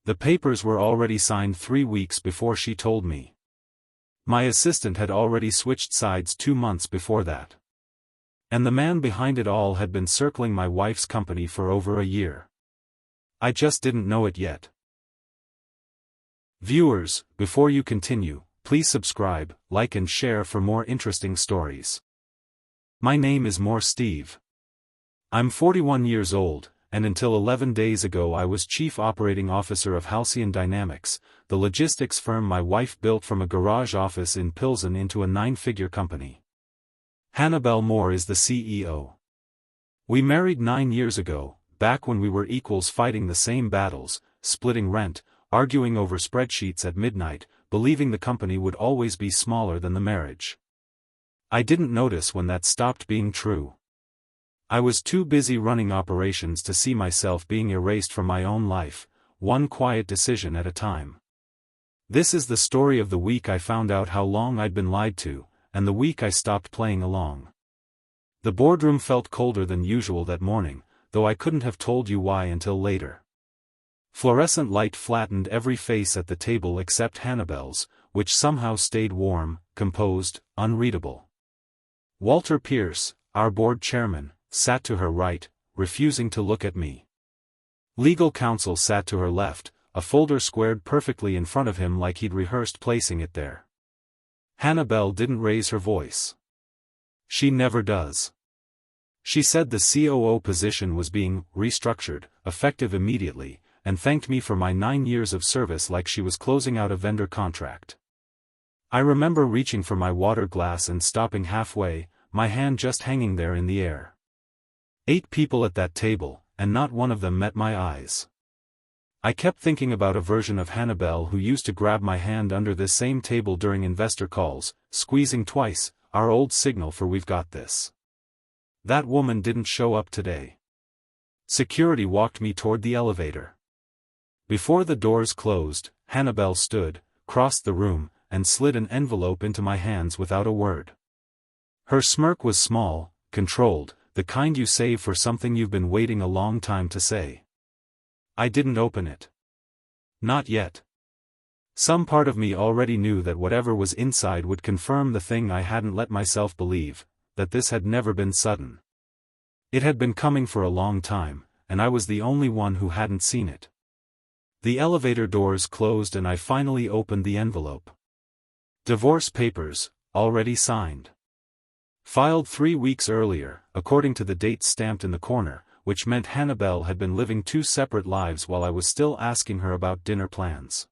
The papers were already signed 3 weeks before she told me. My assistant had already switched sides 2 months before that. And the man behind it all had been circling my wife's company for over a year. I just didn't know it yet. Viewers, before you continue, please subscribe, like and share for more interesting stories. My name is Steve. I'm 41 years old, and until 11 days ago I was Chief Operating Officer of Halcyon Dynamics, the logistics firm my wife built from a garage office in Pilsen into a 9-figure company. Hannibal Moore is the CEO. We married 9 years ago, back when we were equals fighting the same battles, splitting rent, arguing over spreadsheets at midnight, believing the company would always be smaller than the marriage. I didn't notice when that stopped being true. I was too busy running operations to see myself being erased from my own life, one quiet decision at a time. This is the story of the week I found out how long I'd been lied to, and the week I stopped playing along. The boardroom felt colder than usual that morning, though I couldn't have told you why until later. Fluorescent light flattened every face at the table except Hannibal's, which somehow stayed warm, composed, unreadable. Walter Pierce, our board chairman, sat to her right, refusing to look at me. Legal counsel sat to her left, a folder squared perfectly in front of him like he'd rehearsed placing it there. Hannibal didn't raise her voice. She never does. She said the COO position was being restructured, effective immediately, and thanked me for my 9 years of service like she was closing out a vendor contract. I remember reaching for my water glass and stopping halfway, my hand just hanging there in the air. 8 people at that table, and not one of them met my eyes. I kept thinking about a version of Hannibal who used to grab my hand under this same table during investor calls, squeezing twice, our old signal for "we've got this." That woman didn't show up today. Security walked me toward the elevator. Before the doors closed, Hannibal stood, crossed the room, and slid an envelope into my hands without a word. Her smirk was small, controlled, the kind you save for something you've been waiting a long time to say. I didn't open it. Not yet. Some part of me already knew that whatever was inside would confirm the thing I hadn't let myself believe, that this had never been sudden. It had been coming for a long time, and I was the only one who hadn't seen it. The elevator doors closed and I finally opened the envelope. Divorce papers, already signed. Filed 3 weeks earlier, according to the date stamped in the corner, which meant Hannibal had been living 2 separate lives while I was still asking her about dinner plans.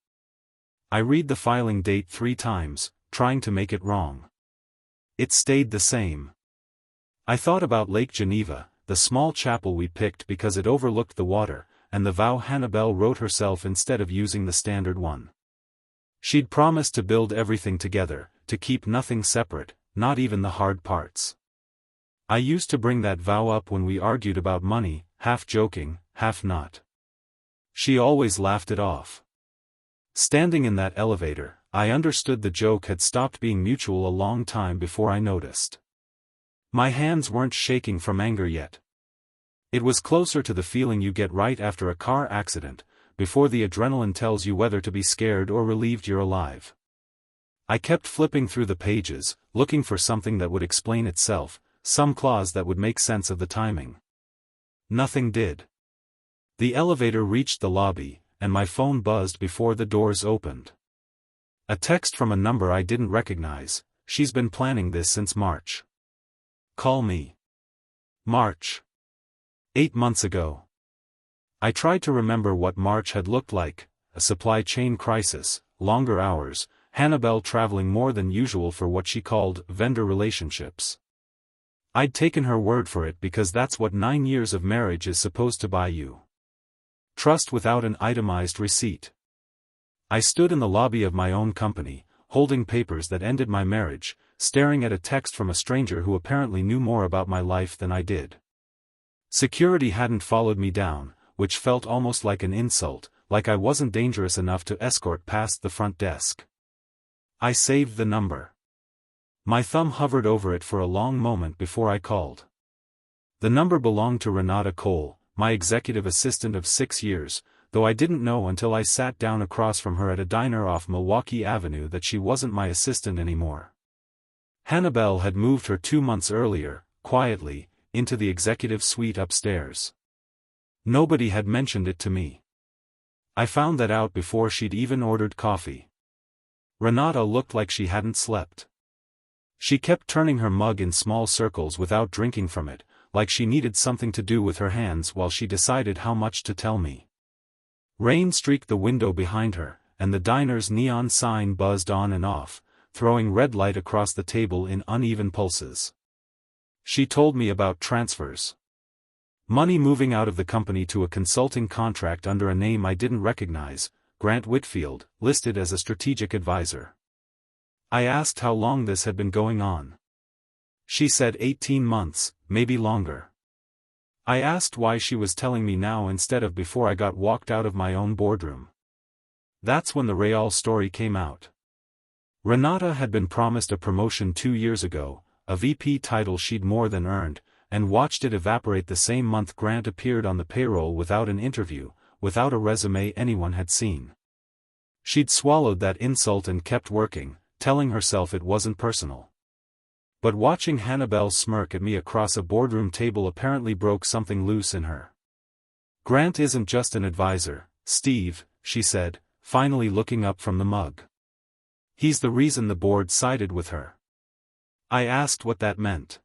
I read the filing date 3 times, trying to make it wrong. It stayed the same. I thought about Lake Geneva, the small chapel we picked because it overlooked the water, and the vow Hannibal wrote herself instead of using the standard one. She'd promised to build everything together, to keep nothing separate, not even the hard parts. I used to bring that vow up when we argued about money, half joking, half not. She always laughed it off. Standing in that elevator, I understood the joke had stopped being mutual a long time before I noticed. My hands weren't shaking from anger yet. It was closer to the feeling you get right after a car accident, before the adrenaline tells you whether to be scared or relieved you're alive. I kept flipping through the pages, looking for something that would explain itself, some clause that would make sense of the timing. Nothing did. The elevator reached the lobby, and my phone buzzed before the doors opened. A text from a number I didn't recognize. "She's been planning this since March. Call me." March. 8 months ago. I tried to remember what March had looked like: a supply chain crisis, longer hours, Hannibal traveling more than usual for what she called vendor relationships. I'd taken her word for it because that's what 9 years of marriage is supposed to buy you. Trust without an itemized receipt. I stood in the lobby of my own company, holding papers that ended my marriage, staring at a text from a stranger who apparently knew more about my life than I did. Security hadn't followed me down, which felt almost like an insult, like I wasn't dangerous enough to escort past the front desk. I saved the number. My thumb hovered over it for a long moment before I called. The number belonged to Renata Cole, my executive assistant of 6 years, though I didn't know until I sat down across from her at a diner off Milwaukee Avenue that she wasn't my assistant anymore. Hannibal had moved her 2 months earlier, quietly, into the executive suite upstairs. Nobody had mentioned it to me. I found that out before she'd even ordered coffee. Renata looked like she hadn't slept. She kept turning her mug in small circles without drinking from it, like she needed something to do with her hands while she decided how much to tell me. Rain streaked the window behind her, and the diner's neon sign buzzed on and off, throwing red light across the table in uneven pulses. She told me about transfers. Money moving out of the company to a consulting contract under a name I didn't recognize, Grant Whitfield, listed as a strategic advisor. I asked how long this had been going on. She said 18 months, maybe longer. I asked why she was telling me now instead of before I got walked out of my own boardroom. That's when the Real story came out. Renata had been promised a promotion 2 years ago, a VP title she'd more than earned, and watched it evaporate the same month Grant appeared on the payroll without an interview, without a resume anyone had seen. She'd swallowed that insult and kept working, telling herself it wasn't personal. But watching Hannibal smirk at me across a boardroom table apparently broke something loose in her. Grant isn't just an advisor, Steve, she said, finally looking up from the mug. He's the reason the board sided with her. I asked what that meant.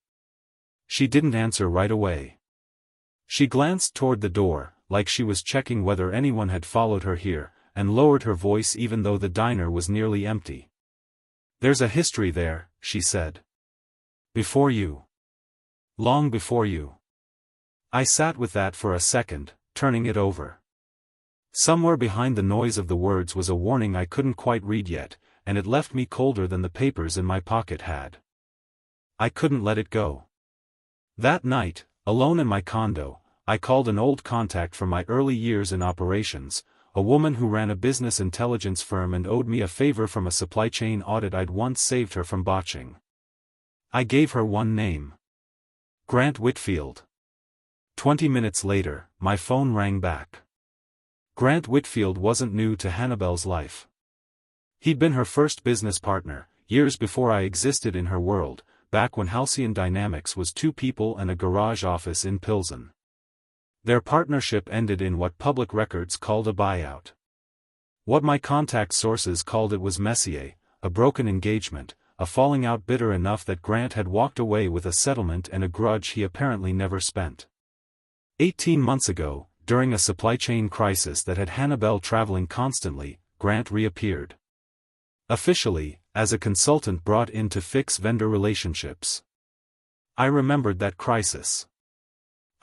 She didn't answer right away. She glanced toward the door, like she was checking whether anyone had followed her here, and lowered her voice even though the diner was nearly empty. There's a history there, she said. Before you. Long before you. I sat with that for a second, turning it over. Somewhere behind the noise of the words was a warning I couldn't quite read yet, and it left me colder than the papers in my pocket had. I couldn't let it go. That night, alone in my condo, I called an old contact from my early years in operations, a woman who ran a business intelligence firm and owed me a favor from a supply chain audit I'd once saved her from botching. I gave her one name. Grant Whitfield. 20 minutes later, my phone rang back. Grant Whitfield wasn't new to Hannibal's life. He'd been her first business partner, years before I existed in her world, back when Halcyon Dynamics was 2 people and a garage office in Pilsen. Their partnership ended in what public records called a buyout. What my contact sources called it was messier, a broken engagement, a falling out bitter enough that Grant had walked away with a settlement and a grudge he apparently never spent. 18 months ago, during a supply chain crisis that had Hannibal traveling constantly, Grant reappeared. Officially, as a consultant brought in to fix vendor relationships. I remembered that crisis.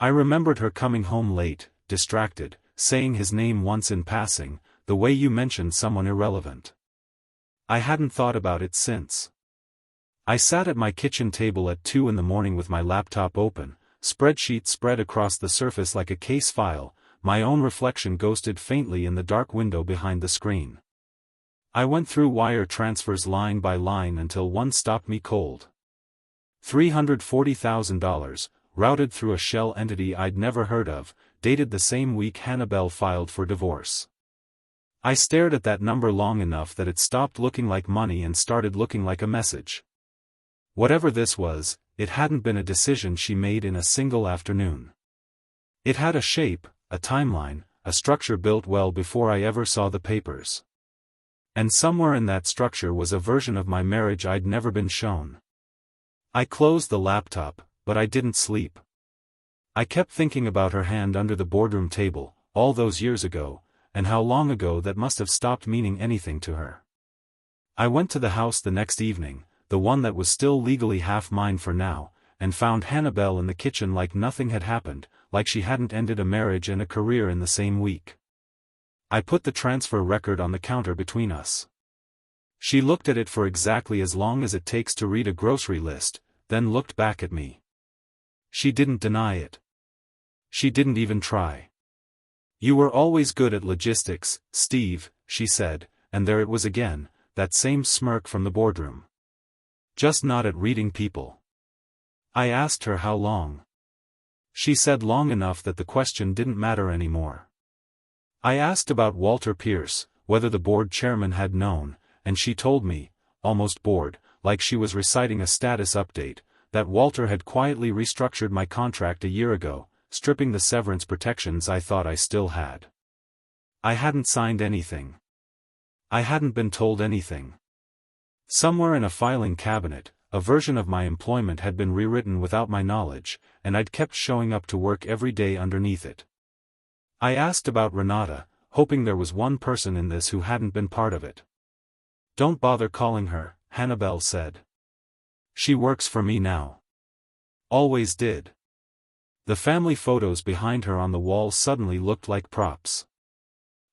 I remembered her coming home late, distracted, saying his name once in passing, the way you mentioned someone irrelevant. I hadn't thought about it since. I sat at my kitchen table at 2 in the morning with my laptop open, spreadsheet spread across the surface like a case file, my own reflection ghosted faintly in the dark window behind the screen. I went through wire transfers line by line until one stopped me cold. $340,000, routed through a shell entity I'd never heard of, dated the same week Hannibal filed for divorce. I stared at that number long enough that it stopped looking like money and started looking like a message. Whatever this was, it hadn't been a decision she made in a single afternoon. It had a shape, a timeline, a structure built well before I ever saw the papers. And somewhere in that structure was a version of my marriage I'd never been shown. I closed the laptop, but I didn't sleep. I kept thinking about her hand under the boardroom table, all those years ago, and how long ago that must have stopped meaning anything to her. I went to the house the next evening, the one that was still legally half mine for now, and found Hannibal in the kitchen like nothing had happened, like she hadn't ended a marriage and a career in the same week. I put the transfer record on the counter between us. She looked at it for exactly as long as it takes to read a grocery list, then looked back at me. She didn't deny it. She didn't even try. You were always good at logistics, Steve, she said, and there it was again, that same smirk from the boardroom. Just not at reading people. I asked her how long. She said long enough that the question didn't matter anymore. I asked about Walter Pierce, whether the board chairman had known, and she told me, almost bored, like she was reciting a status update, that Walter had quietly restructured my contract a year ago, stripping the severance protections I thought I still had. I hadn't signed anything. I hadn't been told anything. Somewhere in a filing cabinet, a version of my employment had been rewritten without my knowledge, and I'd kept showing up to work every day underneath it. I asked about Renata, hoping there was one person in this who hadn't been part of it. "Don't bother calling her," Hannibal said. "She works for me now. Always did." The family photos behind her on the wall suddenly looked like props.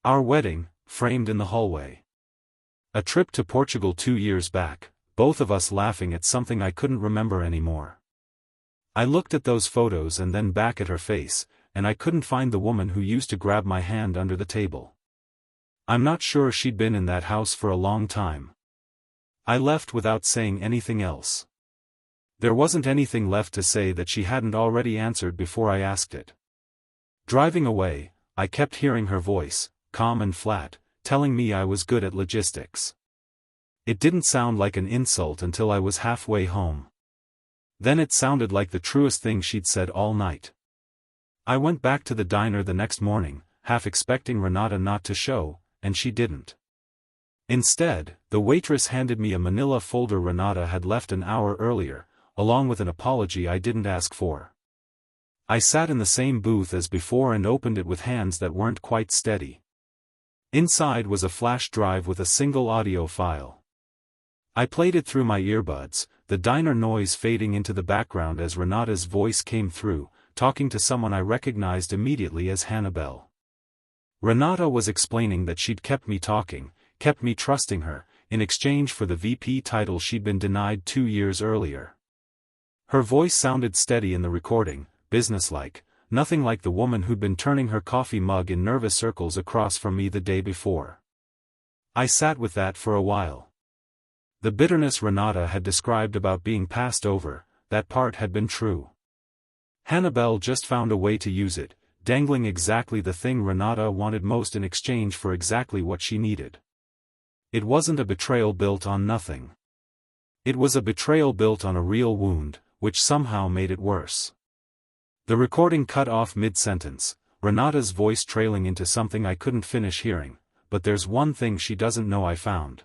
Our wedding, framed in the hallway. A trip to Portugal 2 years back, both of us laughing at something I couldn't remember anymore. I looked at those photos and then back at her face, and I couldn't find the woman who used to grab my hand under the table. I'm not sure she'd been in that house for a long time. I left without saying anything else. There wasn't anything left to say that she hadn't already answered before I asked it. Driving away, I kept hearing her voice, calm and flat, telling me I was good at logistics. It didn't sound like an insult until I was halfway home. Then it sounded like the truest thing she'd said all night. I went back to the diner the next morning, half expecting Renata not to show, and she didn't. Instead, the waitress handed me a manila folder Renata had left an hour earlier, along with an apology I didn't ask for. I sat in the same booth as before and opened it with hands that weren't quite steady. Inside was a flash drive with a single audio file. I played it through my earbuds, the diner noise fading into the background as Renata's voice came through, talking to someone I recognized immediately as Hannibal. Renata was explaining that she'd kept me talking, kept me trusting her, in exchange for the VP title she'd been denied 2 years earlier. Her voice sounded steady in the recording, businesslike, nothing like the woman who'd been turning her coffee mug in nervous circles across from me the day before. I sat with that for a while. The bitterness Renata had described about being passed over, that part had been true. Hannibal just found a way to use it, dangling exactly the thing Renata wanted most in exchange for exactly what she needed. It wasn't a betrayal built on nothing. It was a betrayal built on a real wound, which somehow made it worse. The recording cut off mid-sentence, Renata's voice trailing into something I couldn't finish hearing, but there's one thing she doesn't know I found.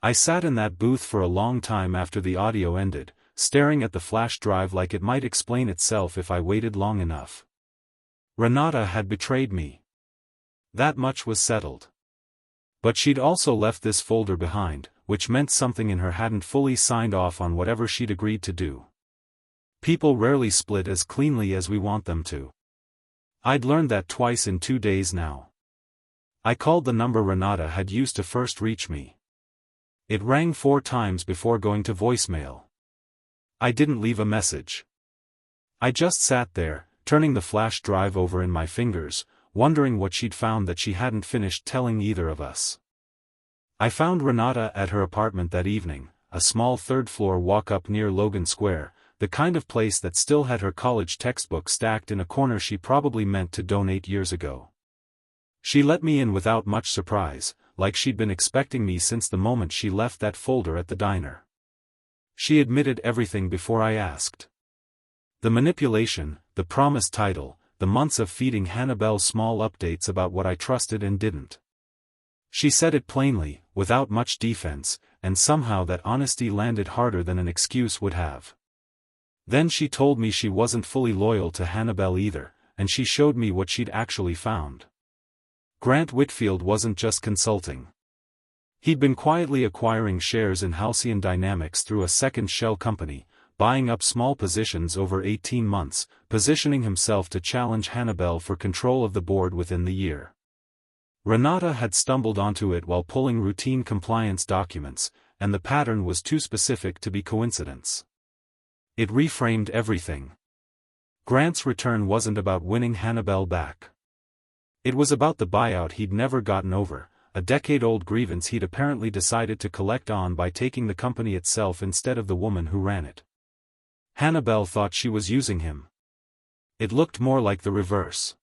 I sat in that booth for a long time after the audio ended, staring at the flash drive like it might explain itself if I waited long enough. Renata had betrayed me. That much was settled. But she'd also left this folder behind, which meant something in her hadn't fully signed off on whatever she'd agreed to do. People rarely split as cleanly as we want them to. I'd learned that twice in 2 days now. I called the number Renata had used to first reach me. It rang 4 times before going to voicemail. I didn't leave a message. I just sat there, turning the flash drive over in my fingers, wondering what she'd found that she hadn't finished telling either of us. I found Renata at her apartment that evening, a small third-floor walk-up near Logan Square, the kind of place that still had her college textbook stacked in a corner she probably meant to donate years ago. She let me in without much surprise, like she'd been expecting me since the moment she left that folder at the diner. She admitted everything before I asked. The manipulation, the promised title, the months of feeding Hannibal small updates about what I trusted and didn't. She said it plainly, without much defense, and somehow that honesty landed harder than an excuse would have. Then she told me she wasn't fully loyal to Hannibal either, and she showed me what she'd actually found. Grant Whitfield wasn't just consulting. He'd been quietly acquiring shares in Halcyon Dynamics through a second shell company, buying up small positions over 18 months, positioning himself to challenge Hannibal for control of the board within the year. Renata had stumbled onto it while pulling routine compliance documents, and the pattern was too specific to be coincidence. It reframed everything. Grant's return wasn't about winning Hannibal back. It was about the buyout he'd never gotten over, a decade-old grievance he'd apparently decided to collect on by taking the company itself instead of the woman who ran it. Hannibal thought she was using him. It looked more like the reverse.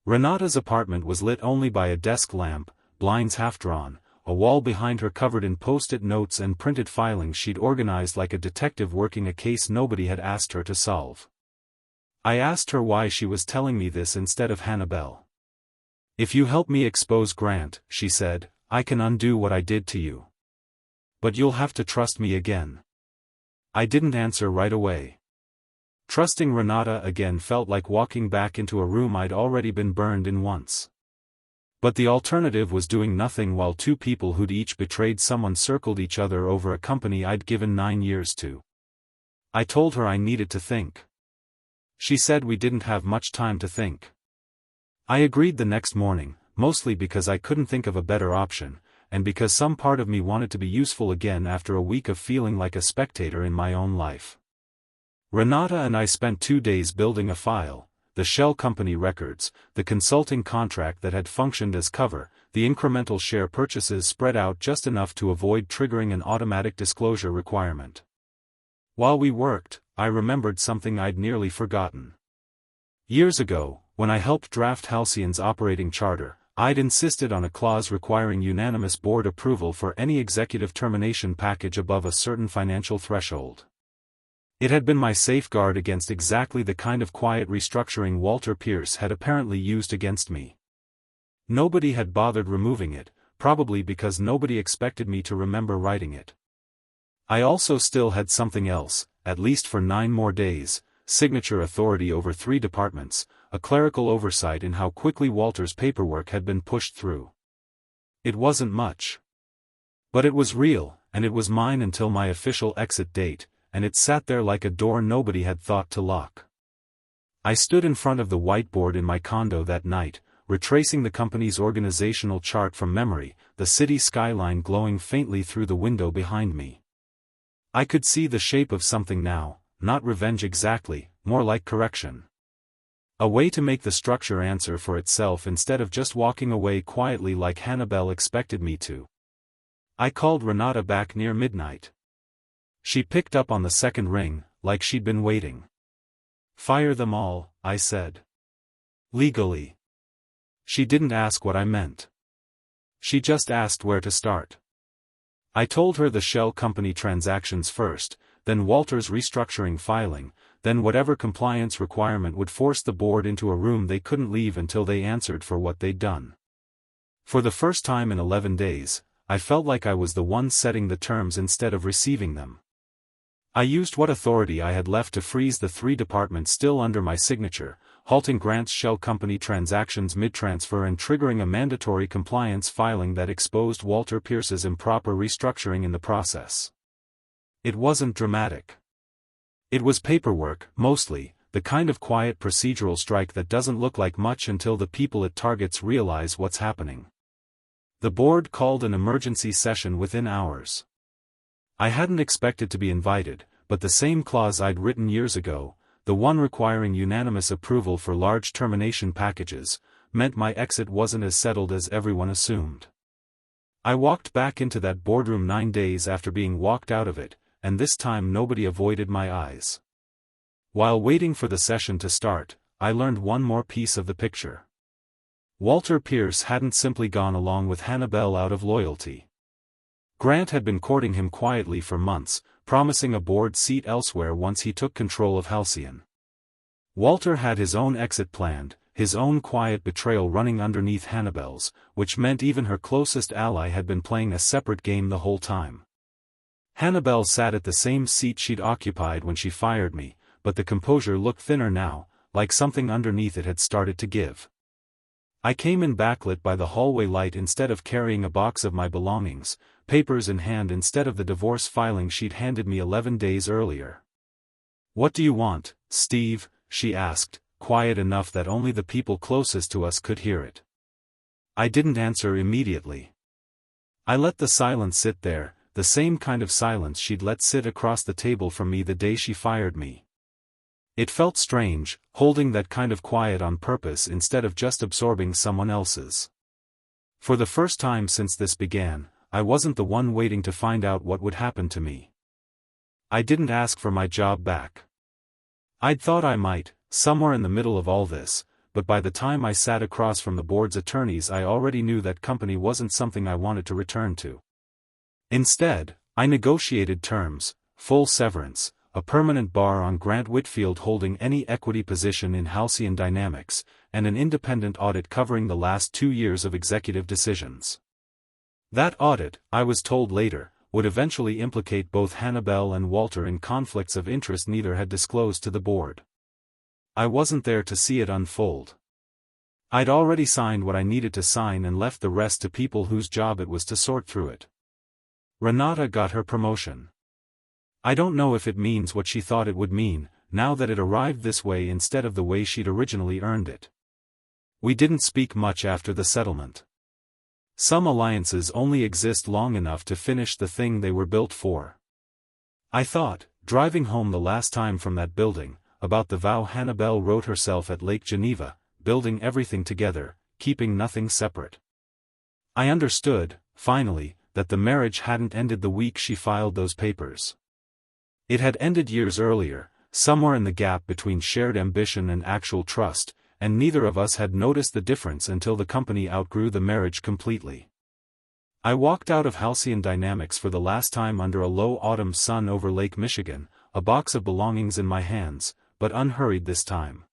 Renata's apartment was lit only by a desk lamp, blinds half drawn, a wall behind her covered in post-it notes and printed filings she'd organized like a detective working a case nobody had asked her to solve. I asked her why she was telling me this instead of Hannibal. "If you help me expose Grant," she said, "I can undo what I did to you. But you'll have to trust me again." I didn't answer right away. Trusting Renata again felt like walking back into a room I'd already been burned in once. But the alternative was doing nothing while two people who'd each betrayed someone circled each other over a company I'd given 9 years to. I told her I needed to think. She said we didn't have much time to think. I agreed the next morning, mostly because I couldn't think of a better option, and because some part of me wanted to be useful again after a week of feeling like a spectator in my own life. Renata and I spent 2 days building a file: the shell company records, the consulting contract that had functioned as cover, the incremental share purchases spread out just enough to avoid triggering an automatic disclosure requirement. While we worked, I remembered something I'd nearly forgotten. Years ago, when I helped draft Halcyon's operating charter, I'd insisted on a clause requiring unanimous board approval for any executive termination package above a certain financial threshold. It had been my safeguard against exactly the kind of quiet restructuring Walter Pierce had apparently used against me. Nobody had bothered removing it, probably because nobody expected me to remember writing it. I also still had something else, at least for 9 more days: signature authority over 3 departments, a clerical oversight in how quickly Walter's paperwork had been pushed through. It wasn't much. But it was real, and it was mine until my official exit date, and it sat there like a door nobody had thought to lock. I stood in front of the whiteboard in my condo that night, retracing the company's organizational chart from memory, the city skyline glowing faintly through the window behind me. I could see the shape of something now, not revenge exactly, more like correction. A way to make the structure answer for itself instead of just walking away quietly like Hannibal expected me to. I called Renata back near midnight. She picked up on the second ring, like she'd been waiting. "Fire them all," I said. "Legally." She didn't ask what I meant. She just asked where to start. I told her the shell company transactions first, then Walter's restructuring filing, then whatever compliance requirement would force the board into a room they couldn't leave until they answered for what they'd done. For the first time in 11 days, I felt like I was the one setting the terms instead of receiving them. I used what authority I had left to freeze the 3 departments still under my signature, halting Grant's shell company transactions mid-transfer and triggering a mandatory compliance filing that exposed Walter Pierce's improper restructuring in the process. It wasn't dramatic. It was paperwork, mostly, the kind of quiet procedural strike that doesn't look like much until the people it targets realize what's happening. The board called an emergency session within hours. I hadn't expected to be invited, but the same clause I'd written years ago, the one requiring unanimous approval for large termination packages, meant my exit wasn't as settled as everyone assumed. I walked back into that boardroom 9 days after being walked out of it, and this time nobody avoided my eyes. While waiting for the session to start, I learned one more piece of the picture. Walter Pierce hadn't simply gone along with Hannibal out of loyalty. Grant had been courting him quietly for months, promising a board seat elsewhere once he took control of Halcyon. Walter had his own exit planned, his own quiet betrayal running underneath Hannibal's, which meant even her closest ally had been playing a separate game the whole time. Hannibal sat at the same seat she'd occupied when she fired me, but the composure looked thinner now, like something underneath it had started to give. I came in backlit by the hallway light instead of carrying a box of my belongings, papers in hand instead of the divorce filing she'd handed me 11 days earlier. "What do you want, Steve?" she asked, quiet enough that only the people closest to us could hear it. I didn't answer immediately. I let the silence sit there, the same kind of silence she'd let sit across the table from me the day she fired me. It felt strange, holding that kind of quiet on purpose instead of just absorbing someone else's. For the first time since this began, I wasn't the one waiting to find out what would happen to me. I didn't ask for my job back. I'd thought I might, somewhere in the middle of all this, but by the time I sat across from the board's attorneys I already knew that company wasn't something I wanted to return to. Instead, I negotiated terms, full severance, a permanent bar on Grant Whitfield holding any equity position in Halcyon Dynamics, and an independent audit covering the last 2 years of executive decisions. That audit, I was told later, would eventually implicate both Hannibal and Walter in conflicts of interest neither had disclosed to the board. I wasn't there to see it unfold. I'd already signed what I needed to sign and left the rest to people whose job it was to sort through it. Renata got her promotion. I don't know if it means what she thought it would mean, now that it arrived this way instead of the way she'd originally earned it. We didn't speak much after the settlement. Some alliances only exist long enough to finish the thing they were built for. I thought, driving home the last time from that building, about the vow Hannibal wrote herself at Lake Geneva, building everything together, keeping nothing separate. I understood, finally, that the marriage hadn't ended the week she filed those papers. It had ended years earlier, somewhere in the gap between shared ambition and actual trust, and neither of us had noticed the difference until the company outgrew the marriage completely. I walked out of Halcyon Dynamics for the last time under a low autumn sun over Lake Michigan, a box of belongings in my hands, but unhurried this time.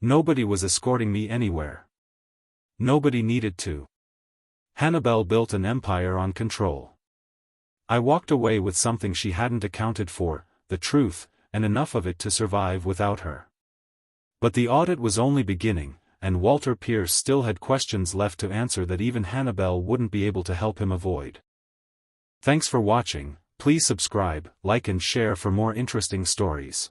Nobody was escorting me anywhere. Nobody needed to. Hannibal built an empire on control. I walked away with something she hadn't accounted for, the truth, and enough of it to survive without her. But the audit was only beginning, and Walter Pierce still had questions left to answer that even Hannibal wouldn't be able to help him avoid. Thanks for watching. Please subscribe, like and share for more interesting stories.